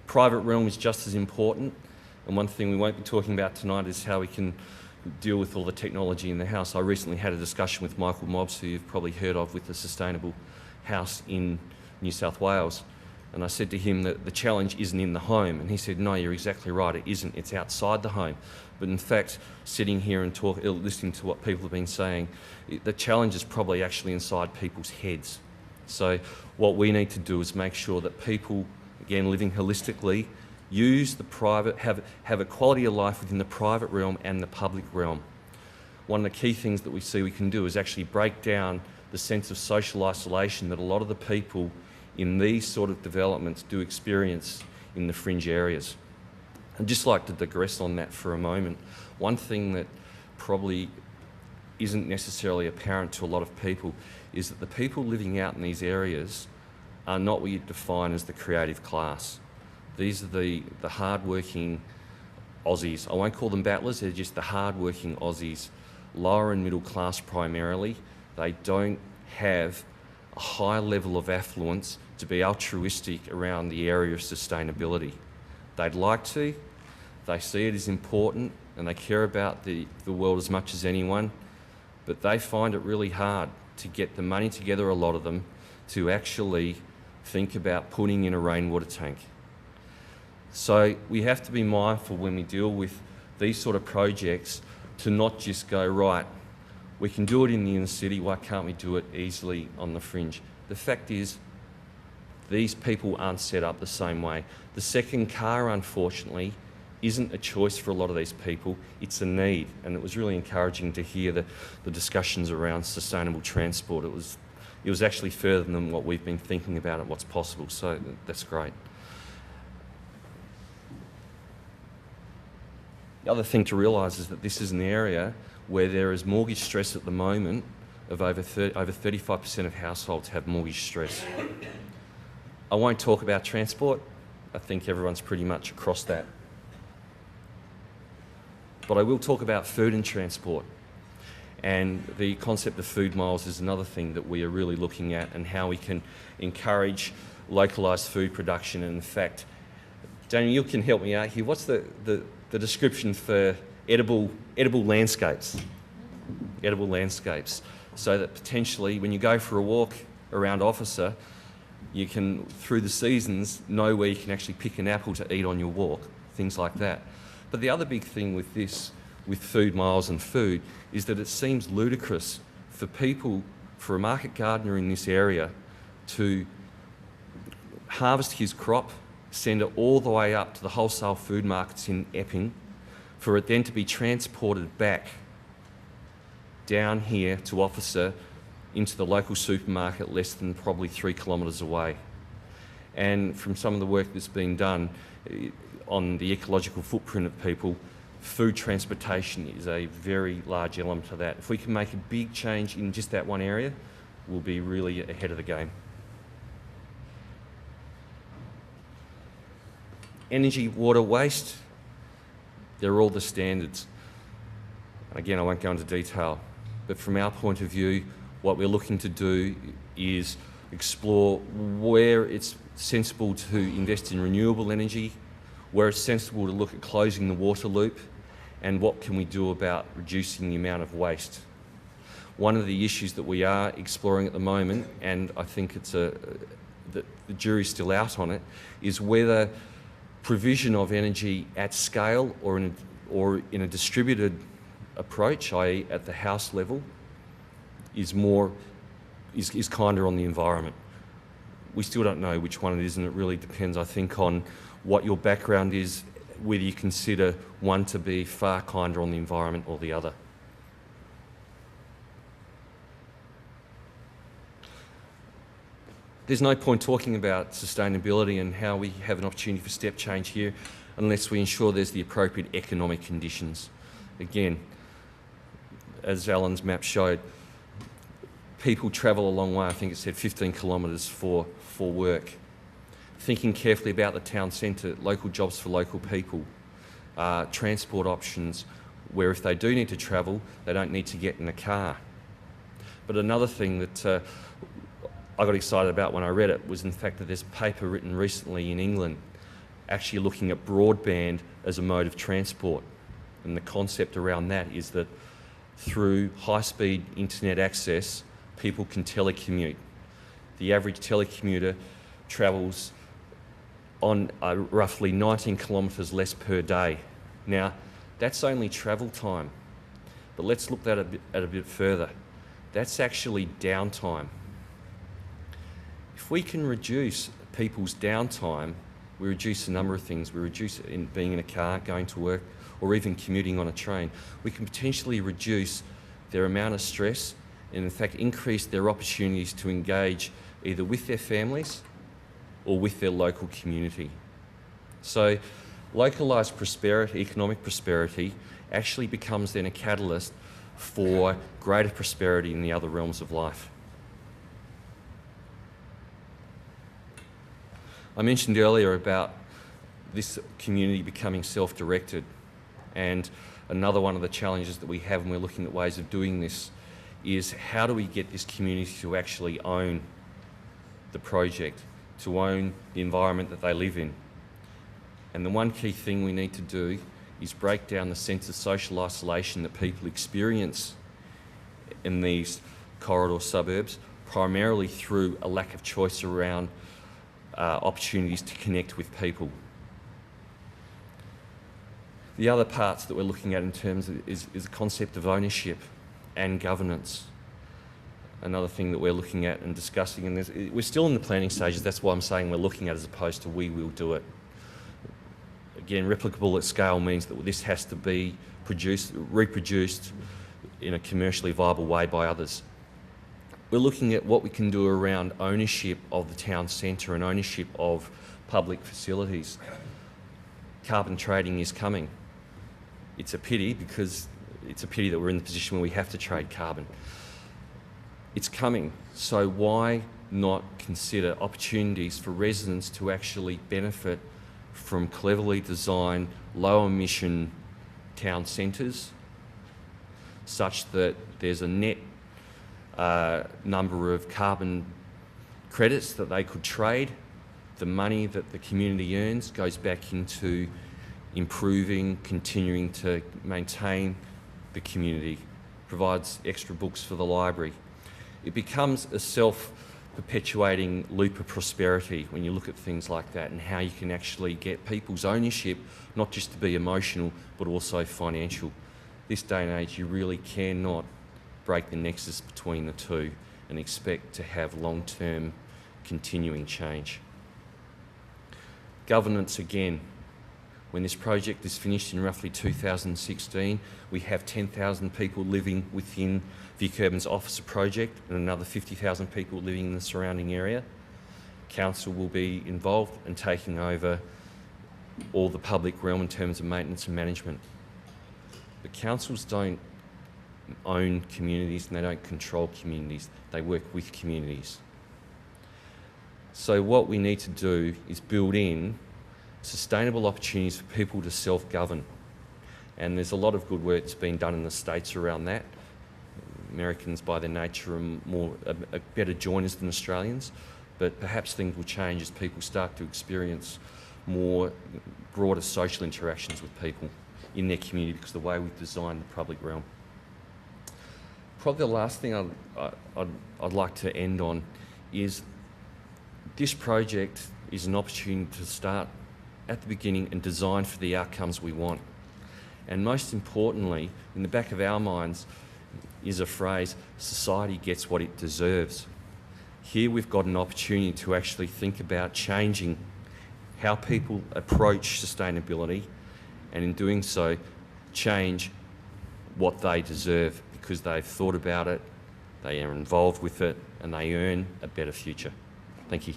private realm is just as important, and one thing we won't be talking about tonight is how we can deal with all the technology in the house. I recently had a discussion with Michael Mobbs, who you've probably heard of, with the Sustainable House in New South Wales. And I said to him that the challenge isn't in the home. And he said, no, you're exactly right, it isn't. It's outside the home. But in fact, sitting here and listening to what people have been saying, the challenge is probably actually inside people's heads. So what we need to do is make sure that people, again, living holistically, use the private, have a quality of life within the private realm and the public realm. One of the key things that we see we can do is actually break down the sense of social isolation that a lot of the people in these sort of developments do experience in the fringe areas. I'd just like to digress on that for a moment. One thing that probably isn't necessarily apparent to a lot of people is that the people living out in these areas are not what you'd define as the creative class. These are the hard-working Aussies. I won't call them battlers, they're just the hard-working Aussies, lower and middle class primarily. They don't have a high level of affluence to be altruistic around the area of sustainability. They'd like to, they see it as important, and they care about the world as much as anyone, but they find it really hard to get the money together, a lot of them, to actually think about putting in a rainwater tank. So we have to be mindful when we deal with these sort of projects to not just go, right, we can do it in the inner city, why can't we do it easily on the fringe? The fact is, these people aren't set up the same way. The second car, unfortunately, isn't a choice for a lot of these people, it's a need. And it was really encouraging to hear the discussions around sustainable transport. It was actually further than what we've been thinking about and what's possible, so that's great. The other thing to realise is that this is an area where there is mortgage stress at the moment of over 35% of households have mortgage stress. I won't talk about transport. I think everyone's pretty much across that. But I will talk about food and transport. And the concept of food miles is another thing that we are really looking at, and how we can encourage localised food production. And in fact, Daniel, you can help me out here. What's the description for edible landscapes? Edible landscapes. So that potentially when you go for a walk around Officer, you can, through the seasons, know where you can actually pick an apple to eat on your walk, things like that. But the other big thing with this, with food miles and food, is that it seems ludicrous for people, for a market gardener in this area, to harvest his crop, send it all the way up to the wholesale food markets in Epping, for it then to be transported back down here to Officer into the local supermarket less than probably 3 kilometres away. And from some of the work that's been done on the ecological footprint of people, food transportation is a very large element of that. If we can make a big change in just that one area, we'll be really ahead of the game. Energy, water, waste, they're all the standards. Again, I won't go into detail, but from our point of view, what we're looking to do is explore where it's sensible to invest in renewable energy, where it's sensible to look at closing the water loop, and what can we do about reducing the amount of waste. One of the issues that we are exploring at the moment, and I think it's the jury's still out on it, is whether provision of energy at scale or in a distributed approach, i.e. at the house level, is kinder on the environment. We still don't know which one it is, and it really depends, I think, on what your background is, whether you consider one to be far kinder on the environment or the other. There's no point talking about sustainability and how we have an opportunity for step change here unless we ensure there's the appropriate economic conditions. Again, as Alan's map showed, people travel a long way. I think it said 15 kilometres for work. Thinking carefully about the town centre, local jobs for local people, transport options, where if they do need to travel, they don't need to get in a car. But another thing that I got excited about when I read it was in fact that there's a paper written recently in England actually looking at broadband as a mode of transport. And the concept around that is that through high-speed internet access, people can telecommute. The average telecommuter travels on roughly 19 kilometres less per day. Now, that's only travel time, but let's look at it a bit further. That's actually downtime. If we can reduce people's downtime, we reduce a number of things. We reduce in being in a car, going to work, or even commuting on a train. We can potentially reduce their amount of stress and in fact increase their opportunities to engage either with their families or with their local community. So localised prosperity, economic prosperity, actually becomes then a catalyst for greater prosperity in the other realms of life. I mentioned earlier about this community becoming self-directed, and another one of the challenges that we have when we're looking at ways of doing this is how do we get this community to actually own the project, to own the environment that they live in. And the one key thing we need to do is break down the sense of social isolation that people experience in these corridor suburbs, primarily through a lack of choice around opportunities to connect with people. The other parts that we're looking at in terms of is the concept of ownership and governance. Another thing that we're looking at and discussing, and we're still in the planning stages, that's why I'm saying we're looking at as opposed to we will do it. Again, replicable at scale means that this has to be reproduced in a commercially viable way by others. We're looking at what we can do around ownership of the town centre and ownership of public facilities. Carbon trading is coming. It's a pity because it's a pity that we're in the position where we have to trade carbon. It's coming, so why not consider opportunities for residents to actually benefit from cleverly designed, low emission town centres such that there's a net number of carbon credits that they could trade. The money that the community earns goes back into improving, continuing to maintain the community, provides extra books for the library. It becomes a self-perpetuating loop of prosperity when you look at things like that and how you can actually get people's ownership, not just to be emotional, but also financial. This day and age, you really cannot break the nexus between the two and expect to have long-term continuing change. Governance again. When this project is finished in roughly 2016, we have 10,000 people living within VicUrban's officer project and another 50,000 people living in the surrounding area. Council will be involved in taking over all the public realm in terms of maintenance and management. But councils don't own communities and they don't control communities, they work with communities. So what we need to do is build in sustainable opportunities for people to self-govern. And there's a lot of good work that's been done in the States around that. Americans by their nature are better joiners than Australians, but perhaps things will change as people start to experience more broader social interactions with people in their community because of the way we've designed the public realm. Probably the last thing I'd like to end on is this project is an opportunity to start at the beginning and design for the outcomes we want. And most importantly, in the back of our minds is a phrase, society gets what it deserves. Here we've got an opportunity to actually think about changing how people approach sustainability and in doing so, change what they deserve because they've thought about it, they are involved with it and they earn a better future. Thank you.